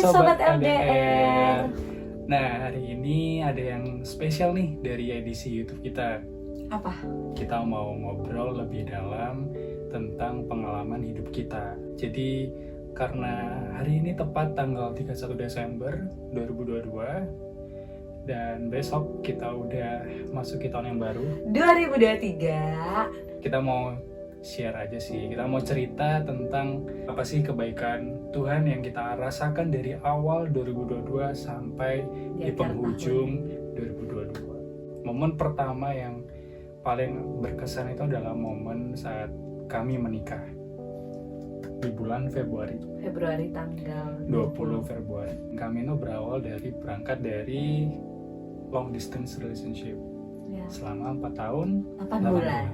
Sobat LDR. LDR. Nah, hari ini ada yang spesial nih dari edisi YouTube kita. Apa? Kita mau ngobrol lebih dalam tentang pengalaman hidup kita. Jadi, karena hari ini tepat tanggal 31 Desember 2022 dan besok kita udah masuk ke tahun yang baru. 2023. Kita mau share aja sih, kita mau cerita tentang apa sih kebaikan Tuhan yang kita rasakan dari awal 2022 sampai di penghujung 2022. Momen pertama yang paling berkesan itu adalah momen saat kami menikah di bulan Februari tanggal 20 Februari. Kami itu berangkat dari long distance relationship ya. Selama 4 tahun 8 bulan.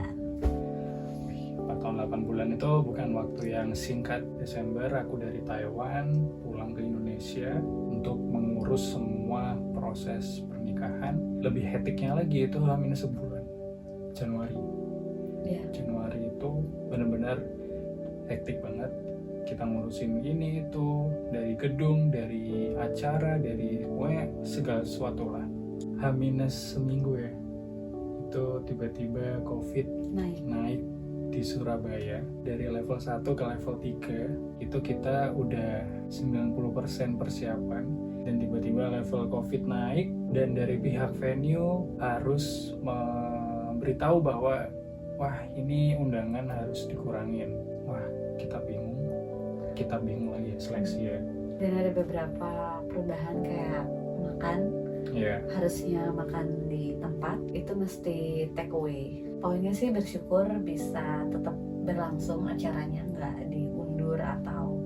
4 tahun 8 bulan itu bukan waktu yang singkat. Desember aku dari Taiwan pulang ke Indonesia untuk mengurus semua proses pernikahan. Lebih hektiknya lagi itu hampir sebulan. Januari itu benar-benar hektik banget. Kita ngurusin ini itu, dari gedung, dari acara, dari segala sesuatu lah. H- seminggu ya, itu tiba-tiba COVID naik di Surabaya. Dari level 1 ke level 3 itu kita udah 90% persiapan, dan tiba-tiba level COVID naik dan dari pihak venue harus memberitahu bahwa wah, ini undangan harus dikurangin. Wah, kita bingung lagi seleksi ya. Dan ada beberapa perubahan kayak makan. Harusnya makan di tempat itu mesti take away. Pokoknya sih bersyukur bisa tetap berlangsung acaranya, nggak diundur atau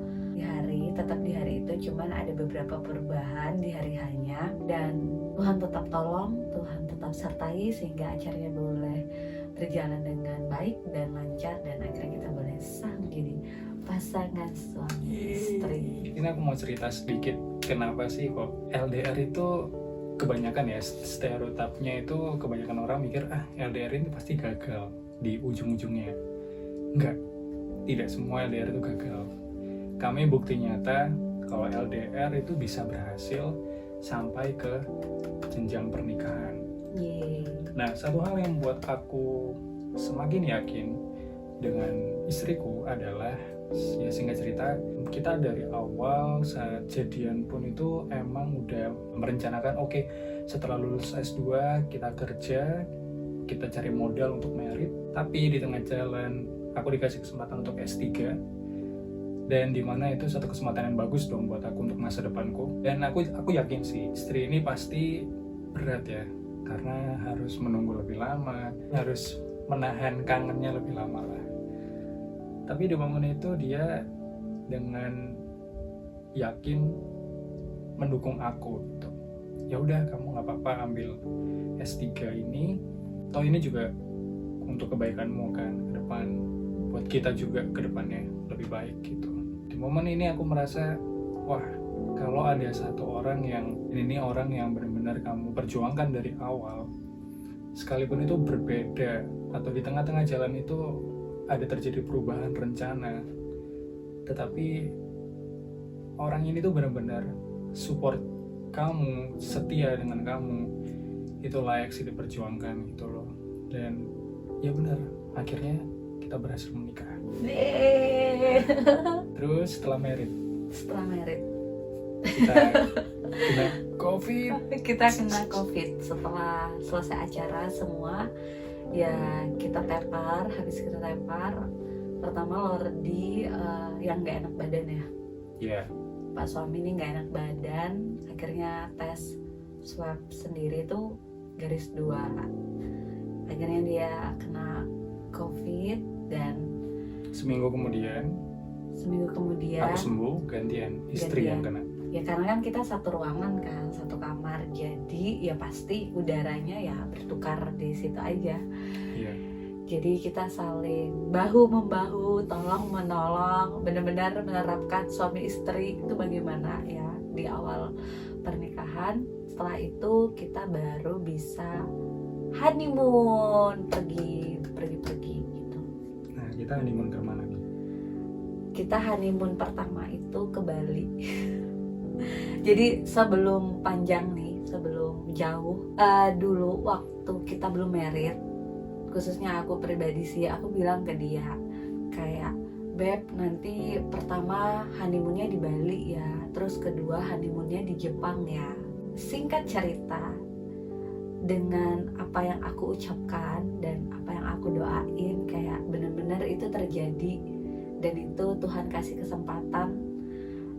tetap di hari itu. Cuman ada beberapa perubahan di hari hanya, dan Tuhan tetap tolong, Tuhan tetap sertai sehingga acaranya boleh berjalan dengan baik dan lancar, dan akhirnya kita boleh sah menjadi pasangan suami istri. Ini aku mau cerita sedikit kenapa sih kok LDR itu kebanyakan ya, stereotipnya itu kebanyakan orang mikir LDR ini pasti gagal di ujung-ujungnya. Enggak, tidak semua LDR itu gagal. Kami bukti nyata kalau LDR itu bisa berhasil sampai ke jenjang pernikahan. Nah, satu hal yang membuat aku semakin yakin dengan istriku adalah, ya singkat cerita, kita dari awal saat jadian pun itu emang udah merencanakan setelah lulus S2 kita kerja, kita cari modal untuk merit, tapi di tengah jalan aku dikasih kesempatan untuk S3, dan dimana itu satu kesempatan yang bagus dong buat aku untuk masa depanku. Dan aku yakin sih istri ini pasti berat ya, karena harus menunggu lebih lama, harus menahan kangennya lebih lama lah. Tapi di momen itu dia dengan yakin mendukung aku gitu. Ya udah, kamu nggak apa-apa ambil S3 ini, toh ini juga untuk kebaikanmu kan ke depan, buat kita juga ke depannya lebih baik gitu. Di momen ini aku merasa, wah, kalau ada satu orang yang orang yang benar-benar kamu perjuangkan dari awal, sekalipun itu berbeda atau di tengah-tengah jalan itu ada terjadi perubahan rencana, tetapi orang ini tuh benar-benar support kamu, setia dengan kamu, itu layak sih diperjuangkan gitu loh. Dan ya benar, akhirnya kita berhasil menikah. Terus setelah merit kita kena COVID. Setelah selesai acara semua, ya kita tepar. Habis kita tepar, pertama Lordi yang nggak enak badan ya. Pak suami ini nggak enak badan, akhirnya tes swab sendiri tuh garis 2. Akhirnya dia kena COVID, dan seminggu kemudian aku sembuh, gantian istri yang kena. Ya karena kan kita satu ruangan kan, satu kamar, jadi ya pasti udaranya ya bertukar di situ aja. Jadi kita saling bahu membahu, tolong menolong, benar-benar menerapkan suami istri itu bagaimana ya di awal pernikahan. Setelah itu kita baru bisa honeymoon, pergi gitu. Nah, kita honeymoon ke mana nih? Kita honeymoon pertama itu ke Bali. Jadi sebelum panjang nih, sebelum jauh, dulu waktu kita belum married, khususnya aku pribadi sih, aku bilang ke dia kayak, Beb, nanti pertama honeymoonnya di Bali ya, terus kedua honeymoonnya di Jepang ya. Singkat cerita, dengan apa yang aku ucapkan dan apa yang aku doain, kayak benar-benar itu terjadi. Dan itu Tuhan kasih kesempatan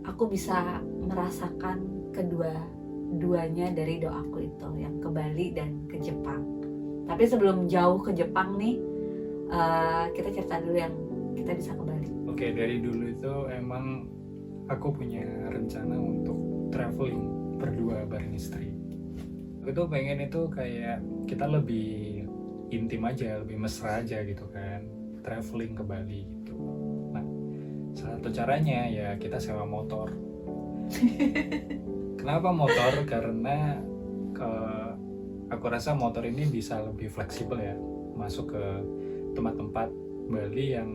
aku bisa merasakan kedua-duanya dari doaku itu, yang ke Bali dan ke Jepang. Tapi sebelum jauh ke Jepang nih, kita cerita dulu yang kita bisa ke Bali. Oke, dari dulu itu emang aku punya rencana untuk traveling berdua bareng istri. Aku tuh pengen itu kayak kita lebih intim aja, lebih mesra aja gitu kan, traveling ke Bali gitu. Nah, salah satu caranya ya kita sewa motor. Kenapa motor? Karena aku rasa motor ini bisa lebih fleksibel ya, masuk ke tempat-tempat Bali yang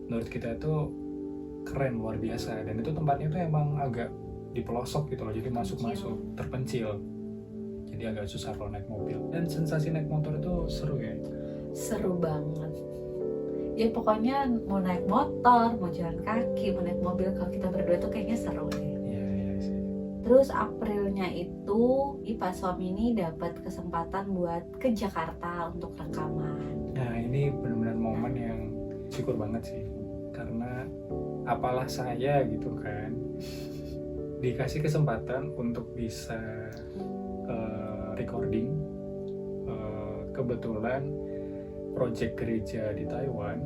menurut kita itu keren, luar biasa. Dan itu tempatnya tuh emang agak di pelosok gitu loh, jadi masuk-masuk terpencil. Jadi agak susah kalau naik mobil. Dan sensasi naik motor itu seru ya. Seru banget. Ya pokoknya mau naik motor, mau jalan kaki, mau naik mobil, kalau kita berdua tuh kayaknya seru deh. Iya sih. Terus Aprilnya itu Pak suami ini dapat kesempatan buat ke Jakarta untuk rekaman. Nah ini benar-benar momen yang syukur banget sih, karena apalah saya gitu kan dikasih kesempatan untuk bisa recording. Kebetulan project gereja di Taiwan,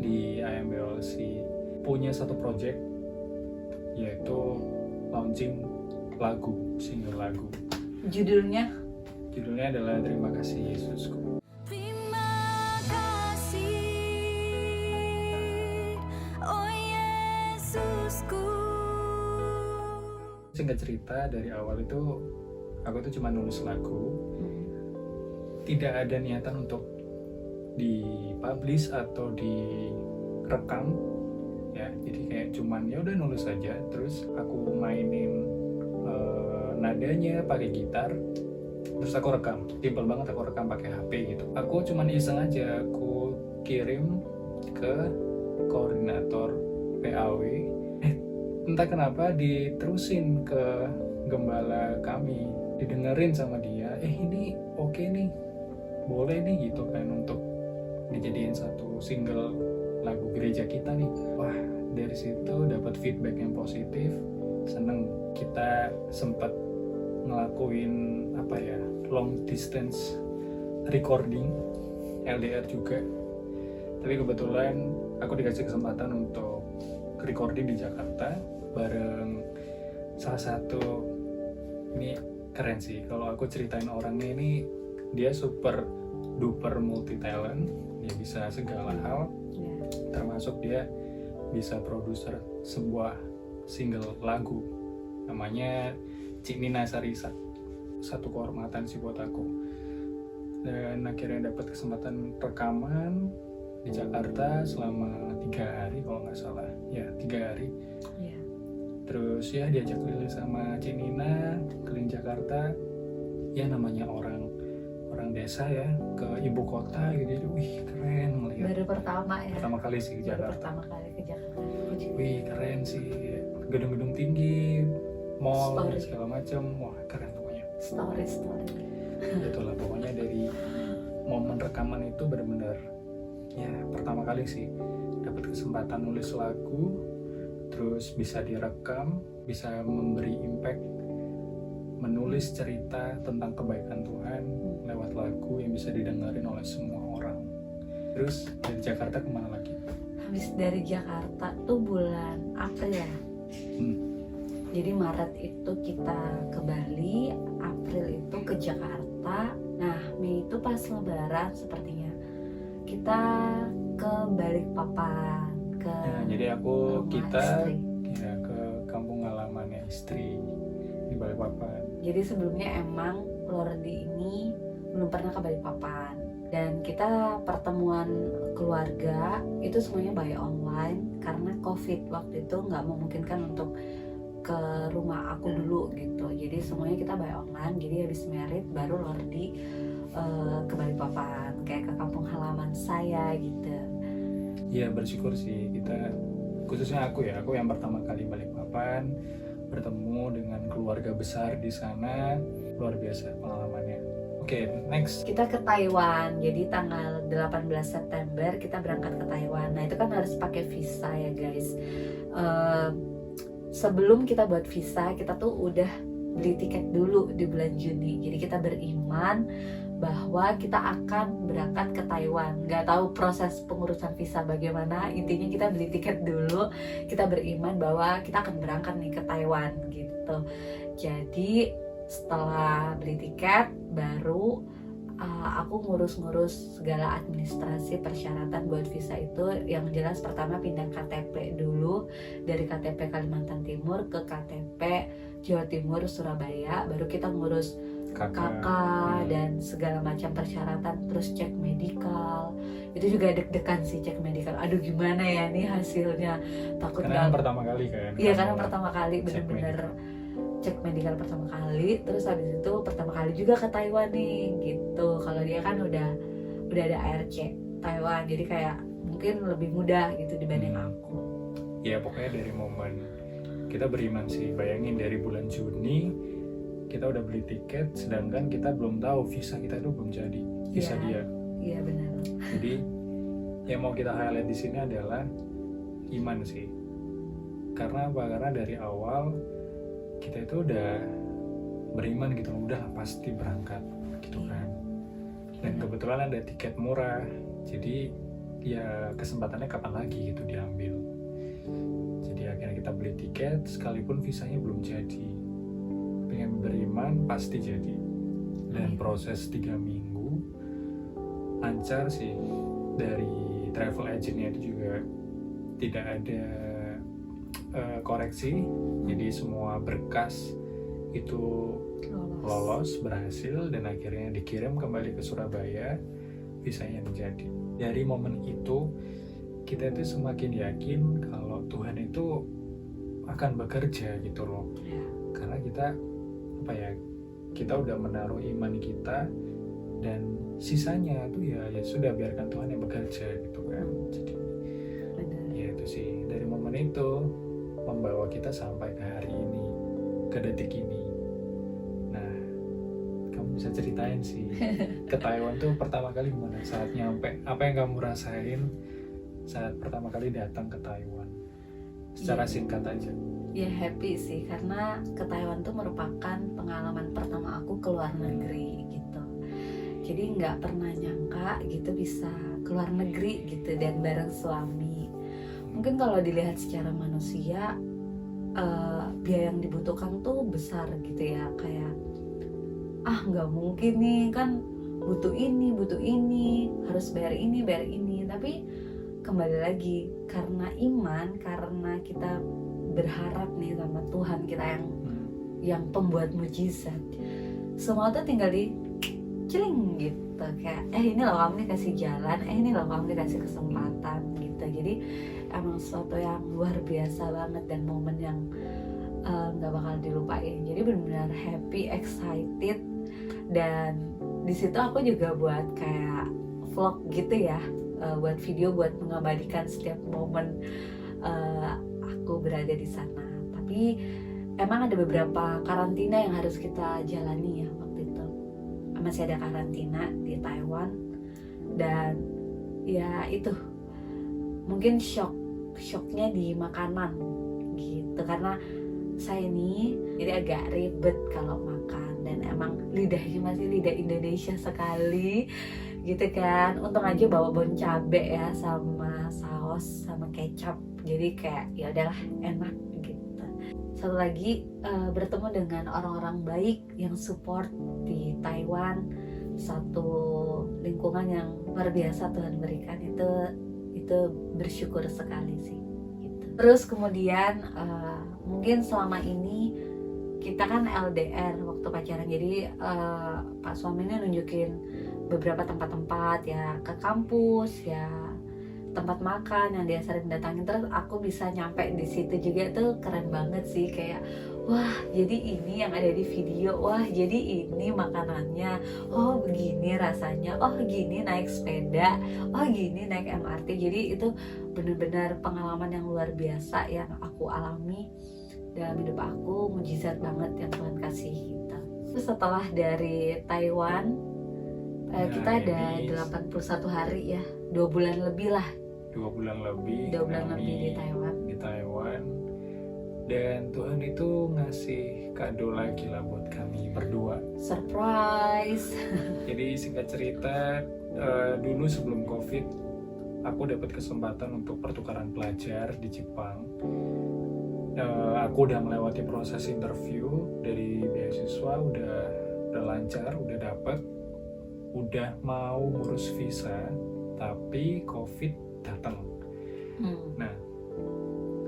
di IMBLC punya satu project, yaitu launching lagu, single lagu. Judulnya adalah Terima Kasih Yesusku. Terima kasih, oh Yesusku. Singkat cerita, dari awal itu aku tuh cuma nulis lagu, tidak ada niatan untuk dipublish atau direkam ya, jadi kayak cuman ya udah nulis aja, terus aku mainin nadanya pakai gitar, terus aku rekam, simpel banget, aku rekam pakai HP gitu. Aku cuman iseng aja, aku kirim ke koordinator PAW, entah kenapa diterusin ke gembala kami, didengerin sama dia, ini oke nih, boleh nih gitu kan untuk dijadiin satu single lagu gereja kita nih. Wah, dari situ dapat feedback yang positif, seneng. Kita sempat ngelakuin long distance recording, LDR juga. Tapi kebetulan aku dikasih kesempatan untuk recording di Jakarta bareng salah satu, ini keren sih kalau aku ceritain orangnya ini, dia super duper multi talent, dia bisa segala hal, termasuk dia bisa produser sebuah single lagu, namanya Cik Nina Sarisa. Satu kehormatan sih buat aku. Dan akhirnya dapat kesempatan rekaman di Jakarta selama 3 hari kalau nggak salah, ya 3 hari. Terus ya diajak keliling sama Cik Nina, keliling Jakarta, ya namanya orang desa ya, ke ibu kota gitu. Jadi wih keren melihat. baru pertama kali sih ke Jakarta. Pertama kali ke Jakarta. Wih keren sih, gedung-gedung tinggi, mall Story. segala macam, wah keren pokoknya. Story. Itulah pokoknya dari momen rekaman itu benar-benar ya pertama kali sih dapat kesempatan nulis lagu, terus bisa direkam, bisa memberi impact, menulis cerita tentang kebaikan Tuhan lewat lagu yang bisa didengarin oleh semua orang. Terus dari Jakarta kemana lagi? Habis dari Jakarta tuh bulan April ya. Jadi Maret itu kita ke Bali, April itu ke Jakarta. Nah, Mei itu pas Lebaran sepertinya kita ke Balikpapan, ke jadi rumah istri. ya ke kampung halamannya istri di Balikpapan. Jadi sebelumnya emang Lordi ini belum pernah ke Balikpapan, dan kita pertemuan keluarga itu semuanya by online karena COVID waktu itu nggak memungkinkan untuk ke rumah aku dulu gitu. Jadi semuanya kita by online. Jadi habis merit baru Lordi ke Balikpapan, kayak ke kampung halaman saya gitu. Iya, bersyukur sih kita, khususnya aku yang pertama kali Balikpapan, bertemu dengan keluarga besar di sana, luar biasa pengalamannya. Oke, next. Kita ke Taiwan, jadi tanggal 18 September kita berangkat ke Taiwan. Nah itu kan harus pakai visa ya guys. Sebelum kita buat visa, kita tuh udah beli tiket dulu di bulan Juni. Jadi kita beriman bahwa kita akan berangkat ke Taiwan. Gak tahu proses pengurusan visa bagaimana, intinya kita beli tiket dulu. Kita beriman bahwa kita akan berangkat nih ke Taiwan gitu. Jadi setelah beli tiket baru aku ngurus-ngurus segala administrasi persyaratan buat visa itu. Yang jelas pertama pindah KTP dulu, dari KTP Kalimantan Timur ke KTP Jawa Timur Surabaya, baru kita ngurus kakak dan segala macam persyaratan, terus cek medical. Itu juga deg-degan sih, cek medical, aduh gimana ya nih hasilnya, takut karena banget. pertama kali kan. Iya karena pertama kali bener-bener cek cek medical pertama kali. Terus habis itu pertama kali juga ke Taiwan nih gitu. Kalau dia kan udah ada ARC Taiwan, jadi kayak mungkin lebih mudah gitu dibanding aku. Ya pokoknya dari momen kita beriman sih, bayangin dari bulan Juni kita udah beli tiket, sedangkan kita belum tahu visa kita itu belum jadi, visa dia. Iya benar. Jadi yang mau kita highlight di sini adalah iman sih. Karena apa? Karena dari awal kita itu udah beriman gitu, udah pasti berangkat gitu kan. Dan kebetulan ada tiket murah, jadi ya kesempatannya kapan lagi gitu diambil. Jadi akhirnya kita beli tiket sekalipun visanya belum jadi. Pengen beriman pasti jadi. Dan proses 3 minggu lancar sih. Dari travel agentnya itu juga tidak ada koreksi, jadi semua berkas itu lolos, berhasil, dan akhirnya dikirim kembali ke Surabaya, visanya menjadi. Dari momen itu kita itu semakin yakin kalau Tuhan itu akan bekerja gitu loh. Karena kita udah menaruh iman kita, dan sisanya tuh ya sudah, biarkan Tuhan yang bekerja gitu kan. Jadi ya itu sih, dari momen itu membawa kita sampai ke hari ini, ke detik ini. Nah, kamu bisa ceritain sih ke Taiwan tuh pertama kali gimana saat nyampe, apa yang kamu rasain saat pertama kali datang ke Taiwan, secara singkat aja. Ya happy sih, karena ke Taiwan tuh merupakan pengalaman pertama aku ke luar negeri gitu. Jadi nggak pernah nyangka gitu bisa ke luar negeri gitu, dan bareng suami. Mungkin kalau dilihat secara manusia, biaya yang dibutuhkan tuh besar gitu ya, kayak nggak mungkin nih kan, butuh ini, harus bayar ini. Tapi kembali lagi, karena iman, karena kita berharap nih sama Tuhan kita yang pembuat mujizat, semua tuh tinggal di celing gitu, kayak ini loh kamu dikasih jalan, ini loh kamu dikasih kesempatan gitu. Jadi emang sesuatu yang luar biasa banget, dan momen yang nggak bakal dilupain. Jadi benar-benar happy, excited, dan di situ aku juga buat kayak vlog gitu ya, buat video, buat mengabadikan setiap momen aku berada di sana. Tapi emang ada beberapa karantina yang harus kita jalani ya waktu itu. Masih ada karantina di Taiwan, dan ya itu mungkin shocknya di makanan gitu, karena saya ini jadi agak ribet kalau makan, dan emang lidahnya masih lidah Indonesia sekali gitu kan. Untung aja bawa bon cabe ya, sama saus, sama kecap, jadi kayak ya udahlah enak gitu. Satu lagi, bertemu dengan orang-orang baik yang support di Taiwan, satu lingkungan yang luar biasa Tuhan berikan, itu bersyukur sekali sih gitu. Terus kemudian mungkin selama ini kita kan LDR waktu pacaran, jadi Pak suami ini nunjukin beberapa tempat-tempat ya, ke kampus ya, tempat makan yang dia sering datangin, terus aku bisa nyampe di situ juga tuh keren banget sih. Kayak wah jadi ini yang ada di video, wah jadi ini makanannya, oh begini rasanya, oh gini naik sepeda, oh gini naik MRT. Jadi itu benar-benar pengalaman yang luar biasa yang aku alami dalam hidup aku, mujizat banget yang Tuhan kasih kita. Terus setelah dari Taiwan, kita ada 81 hari ya, 2 bulan lebih lah. 2 bulan lebih. 2 bulan lebih di Taiwan. Di Taiwan. Dan Tuhan itu ngasih kado lagi lah buat kami berdua. Surprise. Jadi singkat cerita, dulu sebelum COVID, aku dapat kesempatan untuk pertukaran pelajar di Jepang. Aku udah melewati proses interview dari beasiswa, udah lancar, udah dapet, udah mau ngurus visa, tapi COVID datang. Nah,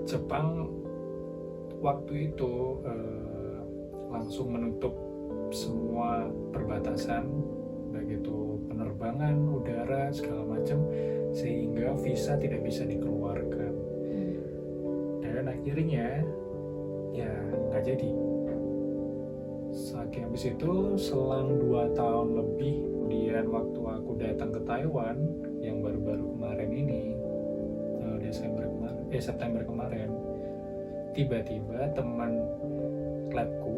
Jepang waktu itu langsung menutup semua perbatasan, baik itu penerbangan, udara, segala macam, sehingga visa tidak bisa dikeluarkan. Dan akhirnya ya nggak jadi. Saking habis itu selang 2 tahun lebih kemudian, waktu aku datang ke Taiwan yang baru-baru kemarin ini, September kemarin, tiba-tiba teman labku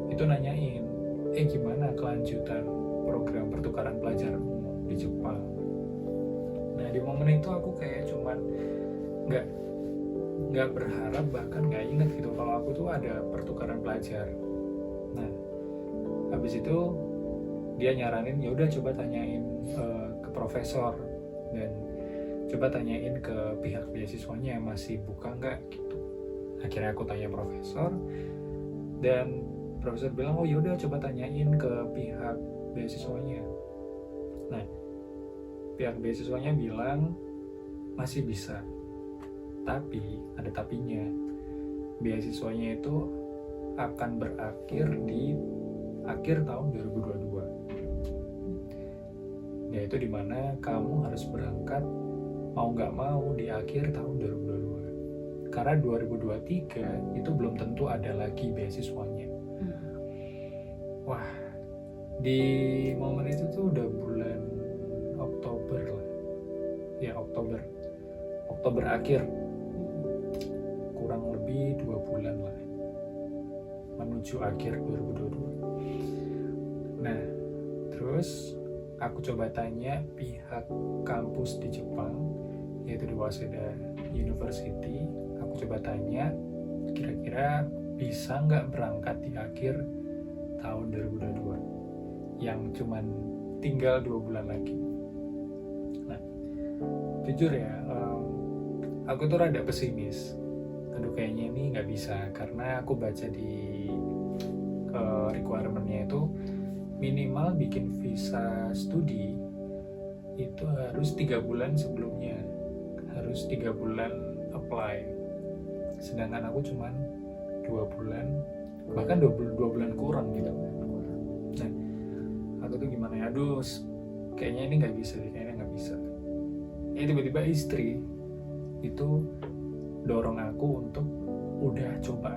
itu nanyain, gimana kelanjutan program pertukaran pelajarmu di Jepang. Nah di momen itu aku kayak cuman nggak berharap, bahkan nggak inget gitu kalau aku tuh ada pertukaran pelajar. Nah habis itu dia nyaranin, ya udah coba tanyain ke profesor dan coba tanyain ke pihak beasiswanya masih buka nggak gitu. Akhirnya aku tanya profesor dan profesor bilang, oh yaudah coba tanyain ke pihak beasiswanya. Nah pihak beasiswanya bilang masih bisa, tapi ada tapinya, beasiswanya itu akan berakhir di akhir tahun 2022, yaitu dimana kamu harus berangkat mau nggak mau di akhir tahun 2022, karena 2023 itu belum tentu ada lagi beasiswanya. Wah, di momen itu tuh udah bulan Oktober lah, ya Oktober akhir, kurang lebih 2 bulan lah menuju akhir 2022. Nah terus aku coba tanya pihak kampus di Jepang, yaitu di Waseda University. Aku coba tanya kira-kira bisa nggak berangkat di akhir tahun 2022 yang cuman tinggal 2 bulan lagi. Nah jujur ya, aku tuh rada pesimis. Aduh kayaknya ini nggak bisa, karena aku baca di requirement-nya itu minimal bikin visa studi itu harus 3 bulan sebelumnya, harus 3 bulan apply, sedangkan aku cuman 2 bulan, bahkan 2 bulan kurang gitu. Nah aku tuh gimana ya, aduh kayaknya ini nggak bisa deh, kayaknya nggak bisa. Tiba-tiba istri itu dorong aku untuk udah coba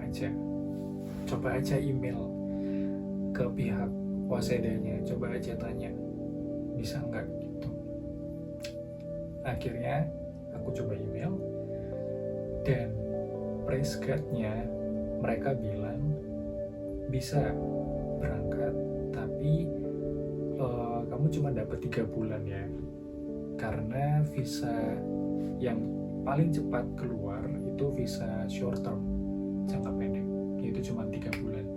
aja email ke pihak Wasedanya, coba aja tanya bisa nggak gitu. Akhirnya aku coba email dan praise God-nya mereka bilang bisa berangkat, tapi kamu cuma dapat 3 bulan ya, karena visa yang paling cepat keluar itu visa short term, jangka pendek, yaitu cuma 3 bulan.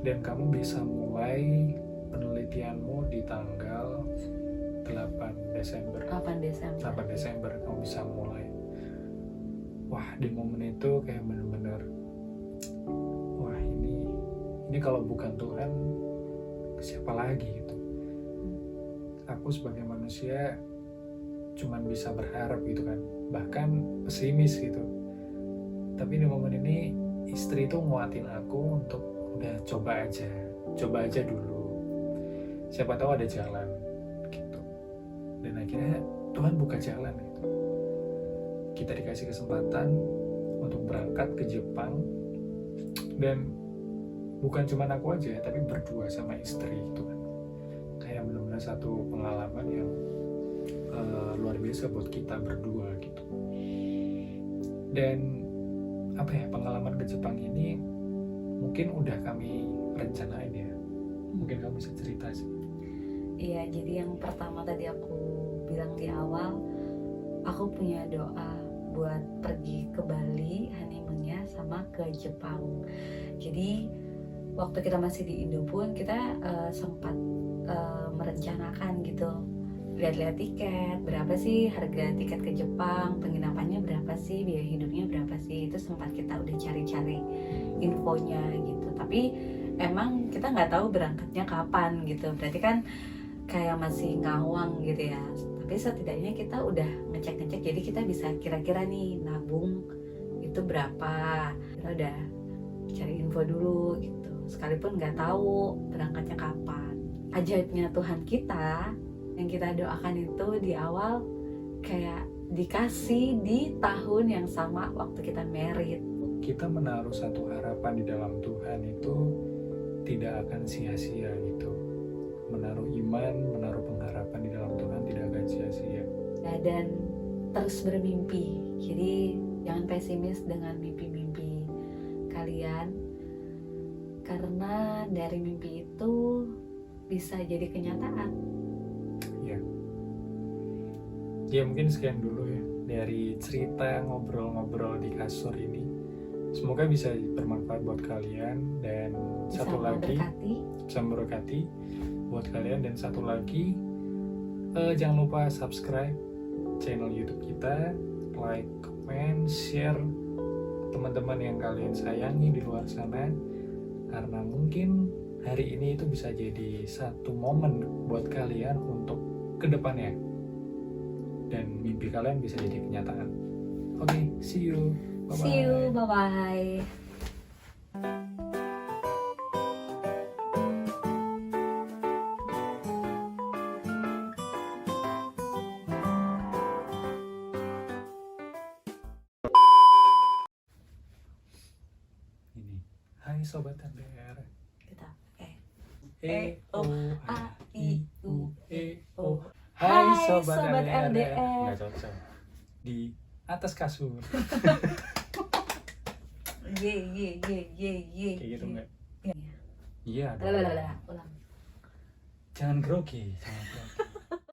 Dan kamu bisa mulai penelitianmu di tanggal 8 Desember kamu bisa mulai. Wah di momen itu kayak bener-bener, wah ini kalau bukan Tuhan siapa lagi gitu. Aku sebagai manusia cuman bisa berharap gitu kan, bahkan pesimis gitu. Tapi di momen ini istri itu nguatin aku untuk udah coba aja dulu, siapa tahu ada jalan gitu. Dan akhirnya Tuhan buka jalan gitu. kita dikasih kesempatan untuk berangkat ke Jepang, dan bukan cuma aku aja tapi berdua sama istri itu kan kayak benar-benar satu pengalaman yang luar biasa buat kita berdua gitu. Dan apa ya, pengalaman ke Jepang ini mungkin udah kami rencanain ya, mungkin kamu bisa cerita sih. Iya, jadi yang pertama tadi aku bilang di awal, aku punya doa buat pergi ke Bali honeymoonnya sama ke Jepang. Jadi waktu kita masih di Indo pun kita sempat merencanakan gitu, lihat-lihat tiket, berapa sih harga tiket ke Jepang, penginapannya berapa sih, biaya hidupnya berapa sih, itu sempat kita udah cari-cari infonya gitu. Tapi emang kita nggak tahu berangkatnya kapan gitu, berarti kan kayak masih ngawang gitu ya. Tapi setidaknya kita udah ngecek-ngecek, jadi kita bisa kira-kira nih nabung itu berapa. Kita udah cari info dulu gitu, sekalipun nggak tahu berangkatnya kapan. Ajaibnya Tuhan kita yang kita doakan itu di awal kayak dikasih di tahun yang sama waktu kita married. Kita menaruh satu harapan di dalam Tuhan itu tidak akan sia-sia gitu. Menaruh iman, menaruh pengharapan di dalam Tuhan tidak akan sia-sia. Nah, dan terus bermimpi. Jadi jangan pesimis dengan mimpi-mimpi kalian, karena dari mimpi itu bisa jadi kenyataan. Ya mungkin sekian dulu ya dari cerita ngobrol-ngobrol di kasur ini. Semoga bisa bermanfaat buat kalian, dan Bisa satu lagi memberkati. bisa memberkati buat kalian. Dan satu lagi, jangan lupa subscribe channel YouTube kita, like, comment, share teman-teman yang kalian sayangi di luar sana, karena mungkin hari ini itu bisa jadi satu momen buat kalian untuk kedepannya, dan mimpi kalian bisa jadi kenyataan. Oke, see you. Bye-bye. See you, bye-bye. Ini, hai sobat LDR. Kita O A I U E O. Hai, Hai sobat sobat LDR. LDR. Nggak cocok. Di atas kasur. Ye. Kayak gitu nggak? Iya. Iya. dong. Ulang. Jangan grogi. Jangan grogi.